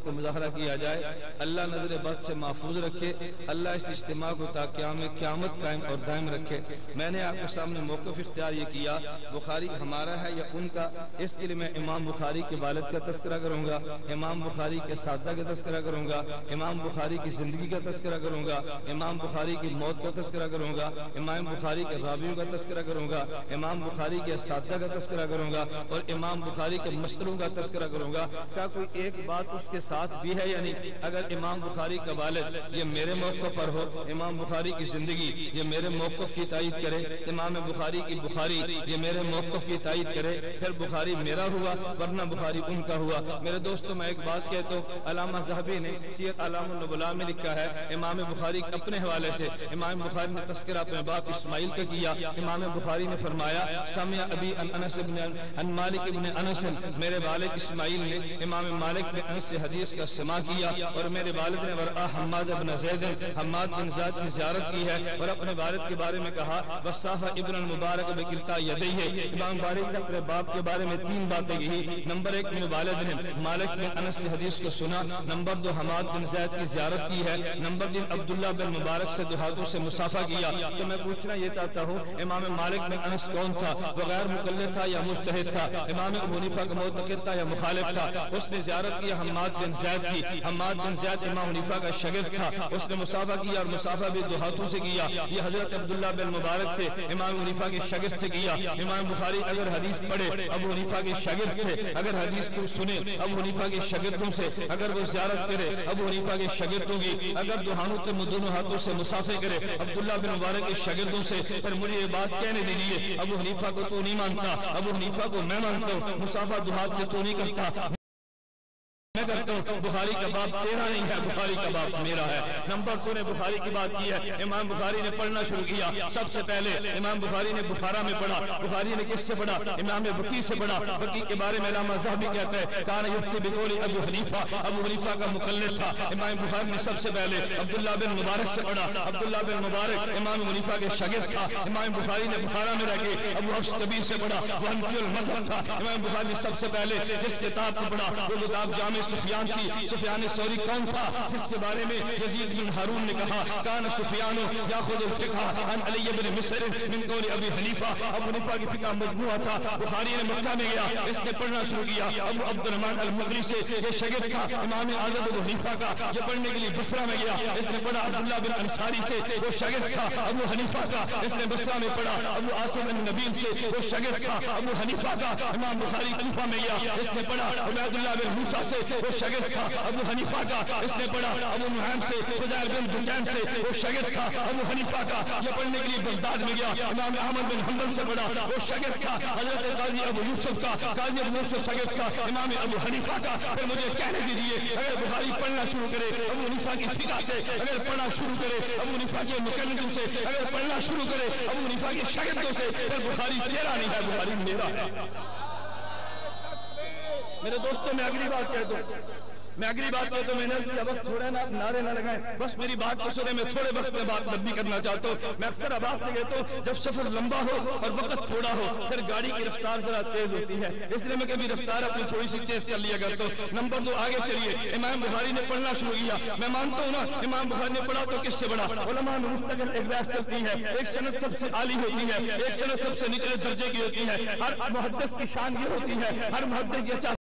کو مظاہرہ کیا جائے۔ اللہ نظر بد سے محفوظ رکھے، اللہ اس اجتماع کو تا قیامت قائم اور دائم رکھے۔ میں نے آپ کے سامنے موقف اختیار یہ کیا، بخاری ہمارا ہے یا ان کا، اس کے لیے میں امام بخاری کے والد کا تذکرہ کروں گا، امام بخاری کے اساتذہ کا تذکرہ کروں گا، امام بخاری کی زندگی کا تذکرہ کروں گا، امام بخاری کی موت کا تذکرہ کروں گا، امام بخاری کے راویوں کا تذکرہ کروں گا، امام بخاری کے اساتذہ کا تذکرہ کروں گا، اور امام بخاری کے مسئلوں کا تذکرہ کروں گا۔ کیا کوئی ایک بات اس کے ساتھ بھی ہے یا نہیں؟ اگر امام بخاری کا والد یہ میرے موقف پر ہو، امام بخاری کی زندگی یہ میرے موقف کی تائید کرے، امام بخاری کی بخاری یہ میرے موقف کی تائید کرے، پھر بخاری میرا ہوا ورنہ بخاری ان کا ہوا۔ میرے دوستوں میں ایک بات کہتا ہوں، علامہ ذہبی نے سیرت اعلام النبلاء میں لکھا ہے، امام بخاری اپنے حوالے سے، امام بخاری نے تذکرہ اپنے باپ اسماعیل کا کیا، امام بخاری نے فرمایا سمع ابی ان مالک ابن انس، میرے والد اسماعیل نے امام مالک بن انس سے حدیث کا سماع کیا، اور میرے والد نے ورآ حماد بن زید، حماد بن زید کی زیارت کی ہے، اور اپنے والد کے بارے میں کہا وصاف ابن المبارک بکلتا یدیہ، امام بخاری نے اپنے باپ کے بارے میں 3 باتیں کہی، نمبر 1 میرے والد نے مالک بن انس سے حدیث کو سنا، نمبر 2 حماد بن زید کی زیارت کی ہے، نمبر 3 عبداللہ بن مبارک سے ہاتھوں سے مصافحہ کیا۔ تو میں پوچھنا یہ چاہتا ہوں امام مالک بن انس کون تھا؟ وہ غیر مقلد تھا یا مجتہد تھا؟ امام ابو حنیفہ کا معتقد تھا یا مخالف تھا؟ اس نے زیارت کی حماد بن زید کی، حماد بن زید امام حنیفہ کا شاگرد تھا، اس نے مصافحہ کیا اور مصافحہ بھی 2 ہاتھوں سے کیا۔ یہ حضرت عبداللہ بن مبارک سے امام حنیفہ کے شاگرد سے کیا۔ امام بخاری اگر حدیث پڑھے ابو حنیفہ کے شاگرد سے، اگر حدیث کو سنے ابو حنیفہ کے شاگردوں سے، اگر وہ زیارت کرے ابو حنیفہ کے شاگردوں کی، اگر دونوں ہاتھوں سے مصافحہ کرے عبداللہ بن مبارک کے شاگردوں سے، پھر مجھے یہ بات کہنے دیجیے ابو حنیفہ کو تو نہیں مانتا، ابو حنیفہ کو میں مانتا ہوں، مصافحہ 2 ہاتھ سے تو نہیں کرتا، میں کرتا ہوں۔ بخاری کا باب تیرا نہیں ہے، بخاری کا باب میرا ہے۔ نمبر 2 نے بخاری کی بات کی ہے، امام بخاری نے پڑھنا شروع کیا، سب سے پہلے امام بخاری نے بخارا میں پڑھا، بخاری نے کس سے پڑھا؟ امام وکی سے پڑھا۔ وکی کے بارے میں علامہ ذہبی کہتا ہے کان یفتی بقول ابو حنیفہ، ابو حنیفہ کا مقلد تھا۔ امام بخاری نے سب سے پہلے عبداللہ بن مبارک سے پڑھا، عبداللہ بن مبارک امام حنیفہ کے شاگرد تھا۔ امام بخاری نے بخارا میں رہ کے ابو حفص کبیر سے پڑھا، وہ حنفی المذہب تھا۔ امام بخاری نے سب سے پہلے جس کتاب کو پڑھا وہ کتاب جامع سفیان کی۔ سفیان ثوری کون تھا؟ جس کے بارے میں یزید بن ہارون نے کہا کان سفیان یاخذ الفقہ عن علی بن مصر من قول ابی حنیفہ، ابو حنیفہ کی فقہ مجموعہ تھا۔ بخاری نے مکہ میں گیا، اس نے پڑھنا شروع کیا، ابو عبد الرحمن المقری سے یہ شاگرد تھا امام اعظم ابو حنیفہ کا، یہ پڑھنے کے لیے بصرہ میں گیا، اس نے پڑھا عبداللہ بن انصاری سے، وہ شاگرد تھا ابو حنیفہ کا، اس نے بصرہ میں پڑھا ابو عاصم بن نبیل سے، وہ شاگرد تھا ابو حنیفہ کا۔ امام بخاری کوفہ میں گیا، اس نے پڑھا عبید اللہ بن موسیٰ سے، وہ شاگرد تھا ابو حنیفہ کا، اس نے پڑھا ابو نعیم سے، فضیل بن بکین سے، وہ شاگرد تھا ابو حنیفہ کا۔ یہ پڑھنے کے لیے بغداد میں گیا، امام احمد بن حنبل سے پڑھا، وہ شاگرد تھا حضرت قاضی ابو یوسف کا، قاضی ابو یوسف شاگرد تھا امام ابو حنیفہ کا۔ پھر مجھے کہنے دیجیے اگر بخاری پڑھنا شروع کرے ابو حنیفہ کی فقہ سے، اگر پڑھنا شروع کرے ابو حنیفہ کے مقلدوں سے، اگر پڑھنا شروع کرے ابو حنیفہ کے شاگردوں سے، پھر بخاری تیرا نہیں ہے، بخاری میرا ہے۔ میرے دوستوں میں اگلی بات کہہ دوں، میں نے وقت تھوڑا نا نعرے نہ لگائیں، بس میری بات کو سنے، میں تھوڑے وقت میں بات لمبی کرنا چاہتا ہوں۔ میں اکثر آباد سے کہتا ہوں جب سفر لمبا ہو اور وقت تھوڑا ہو پھر گاڑی کی رفتار ذرا تیز ہوتی ہے، اس لیے میں کبھی رفتار اپنی تھوڑی سی تیز کر لیا کرتا ہوں۔ نمبر 2 آگے چلیے، امام بخاری نے پڑھنا شروع کیا، میں مانتا ہوں نا امام بخاری نے پڑھا تو کس سے پڑھا؟ علماء میں مستقل ایک بحث چلتی ہے، ایک سند سب سے عالی ہوتی ہے، ایک سند سب سے نچلے درجے کی ہوتی ہے، ہر محدث کی شان یہ ہوتی ہے، ہر محدث یہ چاہتا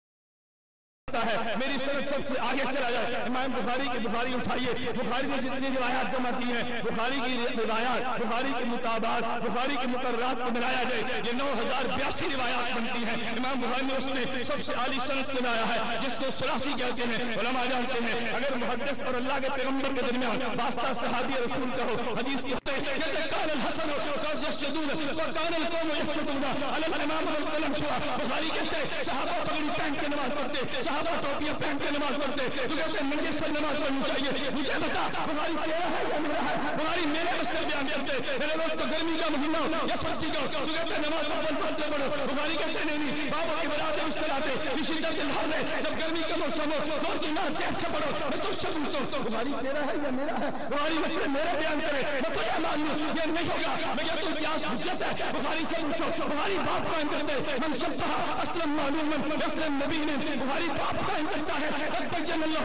ہے میری سند سب سے آگے چلا جائے۔ امام بخاری کی بخاری اٹھائیے، بخاری نے جتنی روایات جمع کی ہیں، بخاری کی روایات، بخاری کی مطابعات، بخاری کی مقررات کو ملایا جائے، یہ 9082 روایات بنتی ہیں۔ امام بخاری نے اس میں سب سے عالی سند بنایا ہے جس کو ثلاثی کہتے ہیں، علماء جانتے ہیں اگر محدث اور اللہ کے پیغمبر کے درمیان واسطہ صحابی رسول کا ہو، حدیث کی قال الحسن يسجدون وقال القوم يسجدون على الامام والقلم شوا، بخاری کہتے ہیں صحابہ پگڑی پہن کے نماز پڑھتے، صحابہ ٹوپیاں پہن کے نماز پڑھتے، تو کہتے ہیں ننگے سر نماز پڑھنی چاہیے۔ مجھے بتا بخاری تیرا ہے یا میرا ہے؟ بخاری میرے مسئلے بیان کرتے، میرے دوست تو گرمی کا مہینہ ہو یا سردی کا ہو، تو کہتے ہیں نماز اول پڑھتے پڑھو، بخاری کہتے ہیں نہیں، بابا کی برات اس سے لاتے شدت الحر ہے، جب گرمی کا موسم ہو تو کی نہ تیز سے پڑھو، میں تو اس سے پوچھتا ہوں بخاری تیرا ہے یا میرا ہے؟ بخاری مسئلے میرے بیان کرے، میں تو मान लूं, ये नहीं होगा। मैं कहता हूं क्या हुज्जत है, बुखारी से पूछो, बुखारी बाप कायम करते मन शब्बह असलम मालूमन असलम नबीन, बुखारी बाप कायम करता है अकबजन अल्लाह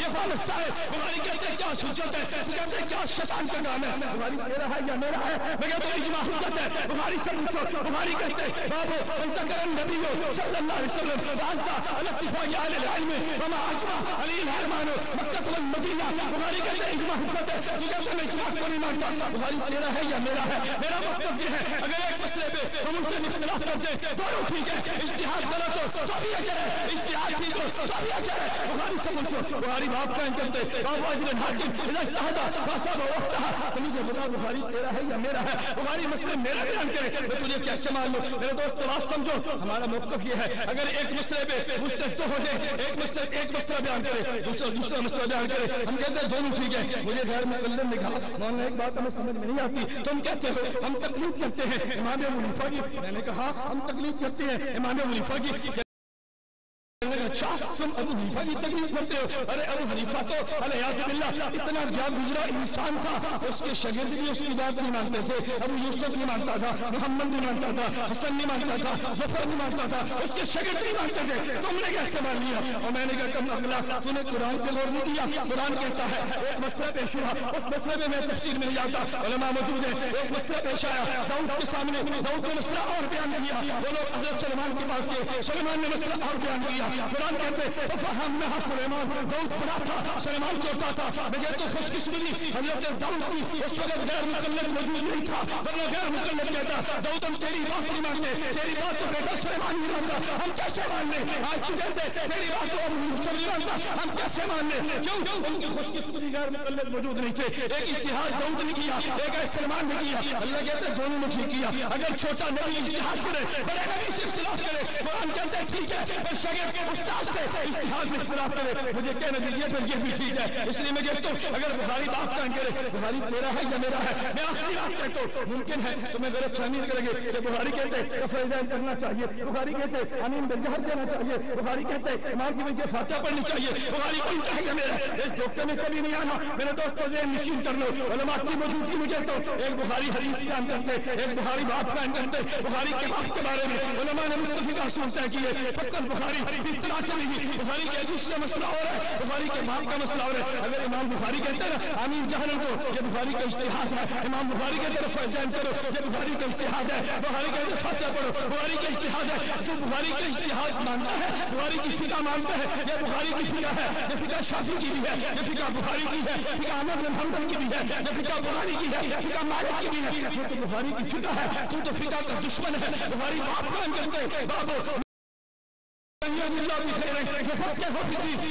ये फालसा है। बुखारी कहते हैं क्या हुज्जत है, तो कहते हैं क्या शैतान का काम है, बुखारी तेरा है या मेरा है। मैं कहता हूं इजमा हुज्जत है, बुखारी से पूछो, बुखारी कहते हैं बाबू अंतकरन नबी सल्लल्लाहु अलैहि वसल्लम राज़ा अल-इत्तिफाक़ अहल इल्म वमा अजमा अलील हरमान मक्का वल मदीना। बुखारी कहते हैं इजमा हुज्जत है, तो कहते हैं इजमा को नहीं मानता। बुखारी तेरा है या मेरा है। मेरा मकसद ये है अगर एक मसले पे हम उससे इख्तिलाफ करते दोनों ठीक है, इज्तिहाद गलत हो तो भी अजर है, इज्तिहाद ठीक हो तो भी अजर है। बुखारी से पूछो, बुखारी बाप कायम करते बाबू अजर हाकिम इला इज्तिहाद फसाब वफ्ता। तो मुझे बता बुखारी तेरा है या मेरा है। बुखारी मसले मेरा बयान करे, मैं तुझे कैसे मान लूं। मेरे दोस्त बात समझो, हमारा मौक़िफ़ ये है अगर एक मसले पे मुस्तहक़ तो हो जाए, एक मसला बयान करे, दूसरा मसला बयान करे, हम कहते हैं दोनों ठीक है। मुझे गैर मुक़ल्लिद ने कहा मौलाना एक बात हमें समझ में नहीं आती, तुम कहते हो हम तकलीद करते हैं इमाम अबू हनीफा की। मैंने कहा हम तकलीद करते हैं इमाम अबू हनीफा की। अच्छा तुम अबू हनीफा की तकलीफ करते हो। अरे अबू हनीफा तो अलियाज़-बिल्लाह इतना ज्ञान गुजरा इंसान था, उसके शागिर्द भी उसकी बात नहीं मानते थे। अबू यूसुफ नहीं मानता था, मोहम्मद नहीं मानता था, हसन नहीं मानता था, ज़फ़र नहीं मानता था, उसके शागिर्द नहीं मानते थे। तुमने कैसे मान लिया? और मैंने कहा कम अगला तूने कुरान पे गौर नहीं किया। कुरान कहता है एक मसला पेश हुआ, उस मसले में मैं तफसीर में नहीं जाता, उलमा मौजूद है। एक मसला पेश आया दाऊद के सामने, दाऊद ने मसला और बयान किया, वो लोग हज़रत सुलेमान के पास गए, सुलेमान ने मसला और बयान किया। कुरान कहते फहमनहा सुलेमान, दाऊद बड़ा था, सुलेमान छोटा था। मैं कहता हूं खुशकिस्मती हज़रत दाऊद की उस वक्त गैर मुक़ल्लिद मौजूद नहीं था, वरना गैर मुक़ल्लिद कहता दाऊद हम तेरी बात नहीं मानते, तेरी बात तो बेटा सुलेमान नहीं मानता, हम कैसे मान ले। आज तू कहते तेरी बात तो अबू यूसुफ नहीं मानता, हम कैसे मान ले। क्यों? उनकी खुशकिस्मती गैर मुक़ल्लिद मौजूद नहीं थे। एक इज्तिहाद दाऊद ने किया, एक सुलेमान ने किया। अल्लाह कहते दोनों ने ठीक किया। अगर छोटा नबी इज्तिहाद करे, बड़े नबी से इख्तिलाफ करे, कुरान कहते हैं ठीक है, पर शागिर्द के उस्ताद से इज्तिहाद में इख्तिलाफ करे, मुझे कहने दीजिए फिर ये भी ठीक है। इसलिए मैं कहता हूं अगर बुखारी बात कायम करे, बुखारी तेरा है या मेरा है। मैं आखिरी बात कहता हूं मुमकिन है तो मैं गलत फहमी करेंगे कि बुखारी कहते फैज़ान करना चाहिए, बुखारी कहते अमीन बिलजहर देना चाहिए, बुखारी कहते इमाम की वजह फातिहा पढ़नी चाहिए। बुखारी को उल्टा है या मेरा? इस धोखे में कभी नहीं आना मेरे दोस्तों। ज़हन नशीन कर लो, उलमा की मौजूदगी में कहता हूं एक बुखारी हदीस बयान करते, एक बुखारी बात कायम करते, बुखारी के बात के बारे में उलमा ने मुत्तफ़िक़ असूल तय किए। फक़त बुखारी इत्तला चलेगी, बुखारी के हदीस का मसला और है, बुखारी के बाप का मसला और है। अगर इमाम बुखारी कहते हैं ना आमीन जहरन को, ये बुखारी का इज्तिहाद है। इमाम बुखारी कहते हैं फैज़ान करो, ये बुखारी का इज्तिहाद है। बुखारी कहते हैं फातिहा पढ़ो, बुखारी का इज्तिहाद है। जो बुखारी का इज्तिहाद मानता है, बुखारी की फिक़ह मानता है, ये बुखारी की फिक़ह है। ये फिक़ह शाफ़ी की भी है, ये फिक़ह बुखारी की है, फिक़ह अहमद बिन हंबल की भी है, ये फिक़ह बुखारी की है, फिक़ह मालिक की भी है। ये तो बुखारी की फिक़ह है, तू तो फिक़ह का दुश्मन है। बुखारी बाप कायम करते बाबू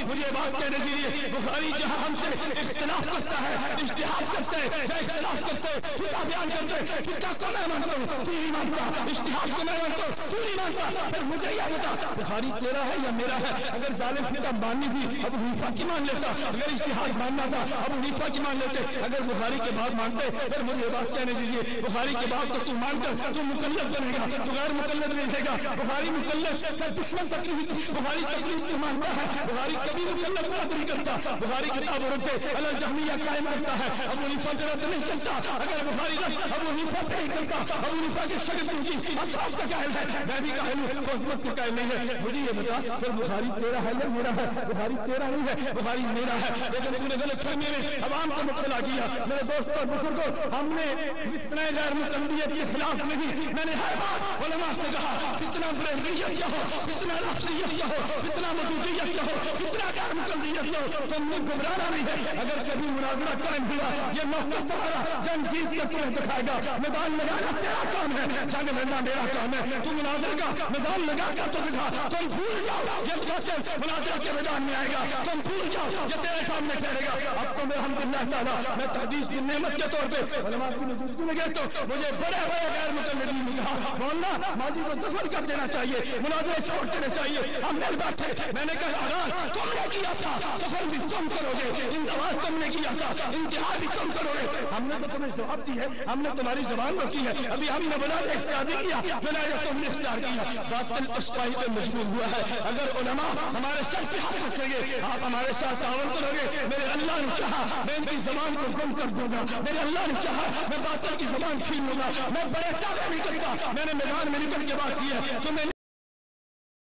मुझे बात कहने दीजिए। बुखारी जहाँ हमसे इख्तिलाफ करता है, इज्तिहाद करते हैं, इख्तिलाफ करते हैं, फिक़ह बयान करते हैं, फिक़ह को मैं मानता हूँ, तू नहीं मानता, इज्तिहाद को मैं मानता हूँ, तू नहीं मानता। फिर मुझे यह बता बुखारी तेरा है या मेरा है? अगर जालिम फिक़ह माननी थी अबू हनीफा की मान लेता, अगर इज्तिहाद मानना था अबू हनीफा की मान लेते, अगर बुखारी के बात मानते फिर मुझे बात कहने दीजिए। बुखारी के बात को तू मानकर तू मुक़ल्लिद बनेगा, तू गैर मुक़ल्लिद नहीं रहेगा। बुखारी मुक़ल्लिद का दुश्मन तकलीफ, बुखारी तकलीफ नहीं मानता है, बुखारी कभी मुक़ल्लिद बात नहीं करता। बुखारी किताब रद्द अलल जहमिया कायम करता है, अबू हनीफा पे रद्द नहीं करता। अगर बुखारी रद्द अबू हनीफा पे नहीं करता, अबू हनीफा के शागिर्द की असहाब का कायल है, मैं भी कायल हूं, उस्मत का कायल नहीं है। मुझे ये बता फिर बुखारी तेरा है या मेरा है? बुखारी तेरा नहीं है, बुखारी मेरा है। लेकिन तूने गलत फहमी में अवाम को मुब्तला किया। मेरे दोस्तों बुजुर्गों, हमने फितना गैर मुक़ल्लिदियत के खिलाफ नहीं, मैंने हर बार उलमा से कहा फितना बरेलवियत क्या हो, फितना नफ्सियत क्या हो, फितना मौजूदियत क्या हो, फितना गैर मुक़ल्लिदियत क्या हो, तुमने घबराना नहीं है। अगर कभी मुनाज़रा कायम हुआ, ये मौक़िफ़ तुम्हारा जंग जीत कर तुम्हें दिखाएगा। मैदान लगाना तेरा काम है, जंग लड़ना मेरा काम है। तुम मुनाज़रे का मैदान लगा कर तो दिखा, तुम भूल जाओ ये मुक़ातिल मुनाज़रा के मैदान में आएगा, तुम भूल जाओ ये तेरे सामने ठहरेगा। अब तो मैं अल्हम्दुलिल्लाह ताला मैं तहदीस की नेमत के तौर पे उलमा की मौजूदगी में गया तो मुझे बड़े बड़े गैर मुक़ल्लिदीन ने कहा मौलाना माजी को दफन कर देना चाहिए, मुनाज़रे छोड़ देना चाहिए। हम मिल बैठे, मैंने कहा आगाज तुमने किया था, कफन भी तुम करोगे, इंतवाज तुमने किया था, इंतहा भी तुम करोगे। हमने तो तुम्हें जवाब दी है, हमने तुम्हारी जबान रोकी है, अभी हमने बना इख्तियार नहीं किया, जुनायद तुमने इख्तियार किया। बातिल पछताई पे मजबूर हुआ है। अगर उलमा हमारे सर पे हाथ रखेंगे, आप हमारे साथ तावन करोगे। मेरे अल्लाह ने चाहा मैं इनकी जबान को गुम कर दूंगा, मेरे अल्लाह ने चाहा मैं बातिल की जबान छीन लूंगा। मैं बड़े दावे नहीं करता, मैंने मैदान में निकल के बात की है, तुम्हें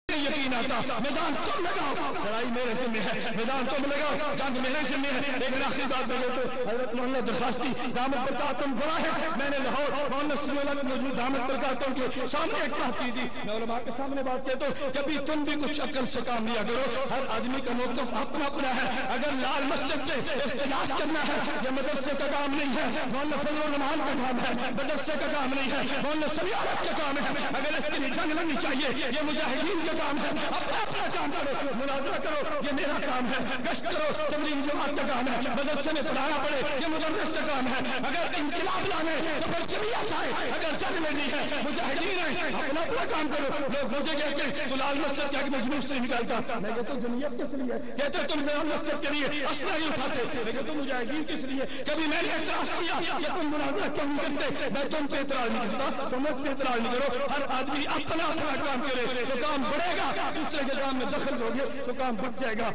यकीन आता। मैदान तुम लगाओ, लड़ाई मेरे जिम्मे है, मैदान तुम लगाओ, जंग मेरे जिम्मे है। लेकिन आखिरी बात बोलो तो हजरत मोहम्मद दरखास्ती दामद बरकातुम गवाह है, मैंने लाहौर मोहम्मद सल्लल्लाहु अलैहि वसल्लम दामद बरकातुम के सामने एक बात की थी। मैं उलमा के सामने बात कहता हूं, कभी तुम भी कुछ अकल से काम लिया करो। हर आदमी का मौक़िफ़ अपना अपना है। अगर लाल मस्जिद से इख्तिलाफ करना है, ये मदरसे का काम नहीं है, मौलाना फजलुर रहमान का काम है, मदरसे का काम नहीं है, मौलाना सबियारत का काम है। अगर इसके लिए जंग लड़नी चाहिए, ये मुजाहिदीन का काम है। अपना अपना काम करो, मुनाज़रा करो, ये मेरा काम है। गश्त करो, तबलीग जमात का काम है। मदरसे में पढ़ाना पड़े, ये मुदर्रिस का काम है। अगर इंक़िलाब लाने तो फिर जमीयत आए, अगर जंग लेनी है मुजाहिदीन है। अपना अपना काम करो। लोग मुझे कहते तो लाल मस्जिद के आगे मैं जुलूस नहीं निकालता, मैं कहता हूं जमीयत किस लिए कहते तुम लाल मस्जिद के लिए असला नहीं उठाते, मैं कहता हूं मुजाहिदीन किस लिए। कभी मैंने एतराज किया कि तुम मुनाज़रा क्यों नहीं करते, मैं तुम पे एतराज नहीं करता, तुम मुझ पे एतराज नहीं करो। हर आदमी अपना अपना काम करे तो काम बढ़ेगा, दूसरे के काम में दखल दोगे तो काम बढ़ जाएगा।